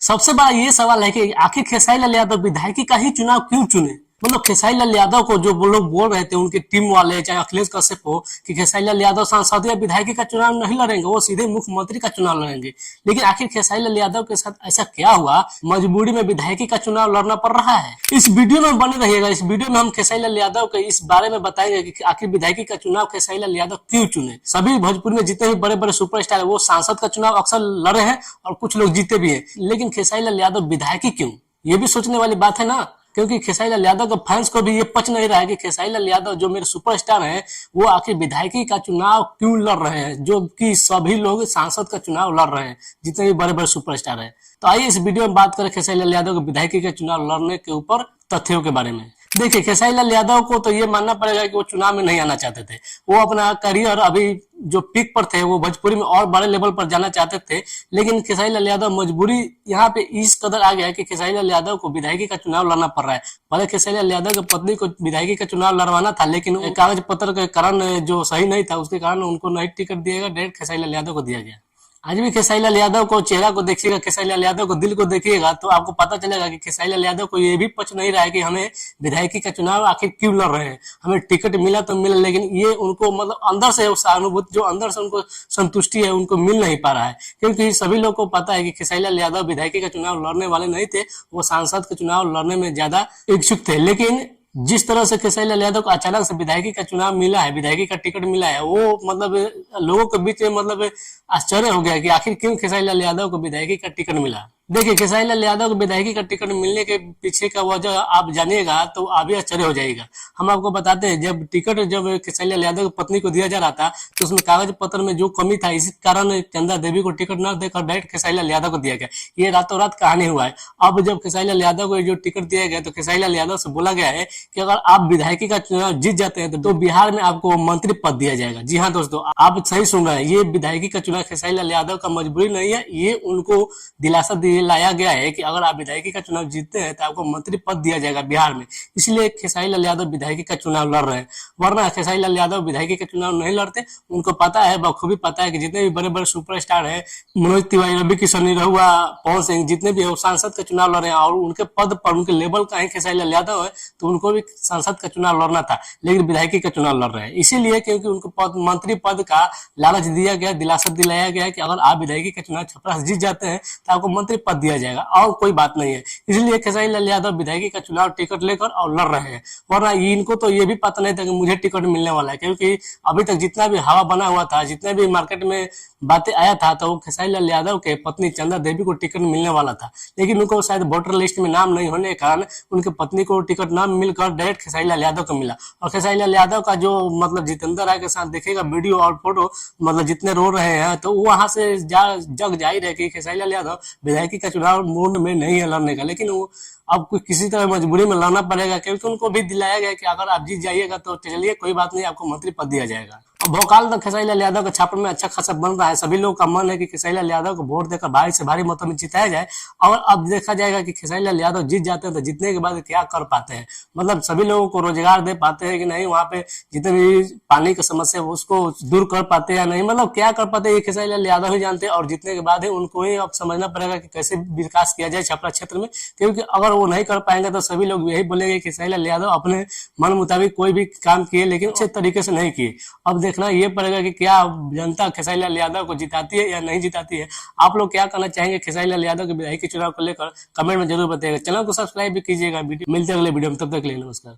सबसे बड़ा ये सवाल है कि आखिर खेसारी लाल यादव विधायकी का ही चुनाव क्यों चुने। मतलब खेसारी लाल यादव को जो वो लोग बोल रहे थे उनके टीम वाले चाहे अखिलेश कश्यप हो कि खेसारी लाल यादव सांसद या विधायकी का चुनाव नहीं लड़ेंगे, वो सीधे मुख्यमंत्री का चुनाव लड़ेंगे। लेकिन आखिर खेसारी लाल यादव के साथ ऐसा क्या हुआ, मजबूरी में विधायकी का चुनाव लड़ना पड़ रहा है। इस वीडियो में बने रहिएगा। इस वीडियो में हम खेसारी लाल यादव के इस बारे में बताएंगे कि आखिर विधायकी का चुनाव खेसारी लाल यादव क्यों चुने। सभी भोजपुरी में जितने भी बड़े बड़े सुपरस्टार है वो सांसद का चुनाव अक्सर लड़े हैं और कुछ लोग जीते भी हैं, लेकिन खेसारी लाल यादव विधायकी क्यों, ये भी सोचने वाली बात है ना। क्योंकि खेसारी लाल यादव के फैंस को भी ये पच नहीं रहा है कि खेसारी लाल यादव जो मेरे सुपरस्टार हैं वो आखिर विधायकी का चुनाव क्यों लड़ रहे हैं, जो कि सभी लोग सांसद का चुनाव लड़ रहे हैं जितने भी बड़े बड़े सुपरस्टार हैं। तो आइए इस वीडियो में बात करें खेसारी लाल यादव के विधायकी के चुनाव लड़ने के ऊपर तथ्यों के बारे में। देखिए, खेसारी लाल यादव को तो ये मानना पड़ेगा कि वो चुनाव में नहीं आना चाहते थे। वो अपना करियर अभी जो पीक पर थे वो भोजपुरी में और बड़े लेवल पर जाना चाहते थे, लेकिन खेसारी लाल यादव मजबूरी यहाँ पे इस कदर आ गया है कि खेसारी लाल यादव को विधायकी का चुनाव लड़ना पड़ रहा है। पहले खेसारी लाल यादव की पत्नी को विधायकी का चुनाव लड़वाना था, लेकिन कागज पत्र के कारण जो सही नहीं था उसके कारण उनको नहीं टिकट दिया गया, डायरेक्ट खेसारी लाल यादव को दिया गया। आज भी खेसारी लाल यादव को चेहरा को देखिएगा, खेसारी लाल यादव को दिल को देखिएगा तो आपको पता चलेगा कि खेसारी लाल यादव को ये भी पच नहीं रहा है कि हमें विधायकी का चुनाव आखिर क्यों लड़ रहे हैं। हमें टिकट मिला तो मिला, लेकिन ये उनको मतलब अंदर से सहानुभूति जो अंदर से उनको संतुष्टि है उनको मिल नहीं पा रहा है। क्योंकि सभी लोग को पता है कि खेसारी लाल यादव विधायकी का चुनाव लड़ने वाले नहीं थे, वो सांसद का चुनाव लड़ने में ज्यादा इच्छुक थे। लेकिन जिस तरह से खेसारी लाल यादव को अचानक से विधायकी का चुनाव मिला है, विधायकी का टिकट मिला है, वो मतलब लोगों के बीच में मतलब आश्चर्य हो गया कि आखिर क्यों खेसारी लाल यादव को विधायकी का टिकट मिला। देखिए, खेसारी लाल यादव को विधायकी का टिकट मिलने के पीछे का वजह आप जानिएगा तो आप भी आश्चर्य हो जाएगा। हम आपको बताते हैं, जब टिकट जब खेसारी लाल यादव की पत्नी को दिया जा रहा था तो उसमें कागज पत्र में जो कमी था, इसी कारण चंदा देवी को टिकट न देकर डायरेक्ट खेसारी लाल यादव को दिया गया। ये रातों रात कहानी हुआ है। अब जब खेसारी लाल यादव को जो टिकट दिया गया तो खेसारी लाल यादव से बोला गया है कि अगर आप विधायकी का चुनाव जीत जाते हैं तो बिहार में आपको मंत्री पद दिया जाएगा। जी हाँ दोस्तों, आप सही सुन रहे हैं, ये विधायकी का चुनाव खेसारी लाल यादव का मजबूरी नहीं है, ये उनको दिलासा दिलाया गया है कि अगर आप विधायकी का चुनाव जीतते हैं तो आपको मंत्री पद दिया जाएगा बिहार में। इसलिए खेसारी लाल यादव विधायकी का चुनाव लड़ रहे हैं, वरना खेसारी लाल यादव विधायकी का चुनाव नहीं लड़ते। उनको पता है, बखूबी पता है कि जितने भी बड़े बड़े सुपरस्टार हैं, मनोज तिवारी, रवि किशन, निरहुआ, पवन सिंह, जितने भी है वो सांसद का चुनाव लड़ रहे हैं और उनके पद पर उनके लेवल का है खेसारी लाल यादव है, तो उनको भी सांसद का चुनाव लड़ना था, लेकिन विधायकी का चुनाव लड़ रहे हैं। इसीलिए क्योंकि उनको मंत्री पद का लालच दिया गया, दिलासा दिलाया गया कि अगर आप विधायकी का चुनाव छपरा से जीत जाते हैं तो आपको मंत्री पद दिया जाएगा और कोई बात नहीं है। इसलिए खेसारी लाल यादव विधायकी का चुनाव टिकट लेकर और लड़ रहे हैं, वरना इनको तो ये भी पता नहीं था कि मुझे टिकट मिलने वाला है। क्योंकि अभी तक जितना भी हवा बना हुआ था, जितने भी मार्केट में बातें आया था, तो वो खेसारी लाल यादव के पत्नी चंदा देवी को टिकट मिलने वाला था, लेकिन उनको शायद वोटर लिस्ट में नाम नहीं होने के कारण उनके पत्नी को टिकट न मिलकर डायरेक्ट खेसारी लाल यादव को मिला। और खेसारी लाल यादव का जो मतलब जितेंद्र राय के साथ देखेगा वीडियो और फोटो, मतलब जितने रो रहे हैं, तो वहां से जग जाहिर है कि खेसारी लाल यादव विधायकी का चुनाव मूड में नहीं है लड़ने का, लेकिन वो अब किसी तरह मजबूरी में लड़ना पड़ेगा। क्योंकि उनको भी दिलाया गया कि अगर आप जीत जाइएगा तो चलिए कोई बात नहीं, आपको मंत्री पद दिया जाएगा। भोकाल तो खेसारी लाल यादव के छापर में अच्छा खासा बन रहा है। सभी लोगों का मन है कि खेसारी लाल यादव को वोट देकर भारी से भारी मतों में जिताया जाए। और अब देखा जाएगा कि खेसारी लाल यादव जीत जाते हैं तो जीतने के बाद क्या कर पाते हैं, मतलब सभी लोगों को रोजगार दे पाते हैं कि नहीं, वहां पे जितने भी पानी की समस्या है उसको दूर कर पाते हैं या नहीं, मतलब क्या कर पाते हैं ये खेसारी लाल यादव ही जानते हैं। और जीतने के बाद उनको ही अब समझना पड़ेगा कि कैसे विकास किया जाए छपरा क्षेत्र में। क्योंकि अगर वो नहीं कर पाएंगे तो सभी लोग यही बोलेंगे कि खेसारी लाल यादव अपने मन मुताबिक कोई भी काम किए, लेकिन अच्छे तरीके से नहीं किए। अब देखना ये पड़ेगा कि क्या जनता खेसारी लाल यादव को जिताती है या नहीं जिताती है। आप लोग क्या कहना चाहेंगे खेसारी लाल यादव के विधायकी चुनाव को लेकर, कमेंट में जरूर बताइएगा। चैनल को सब्सक्राइब भी कीजिएगा। मिलते हैं अगले वीडियो में, तब तक के लिए नमस्कार।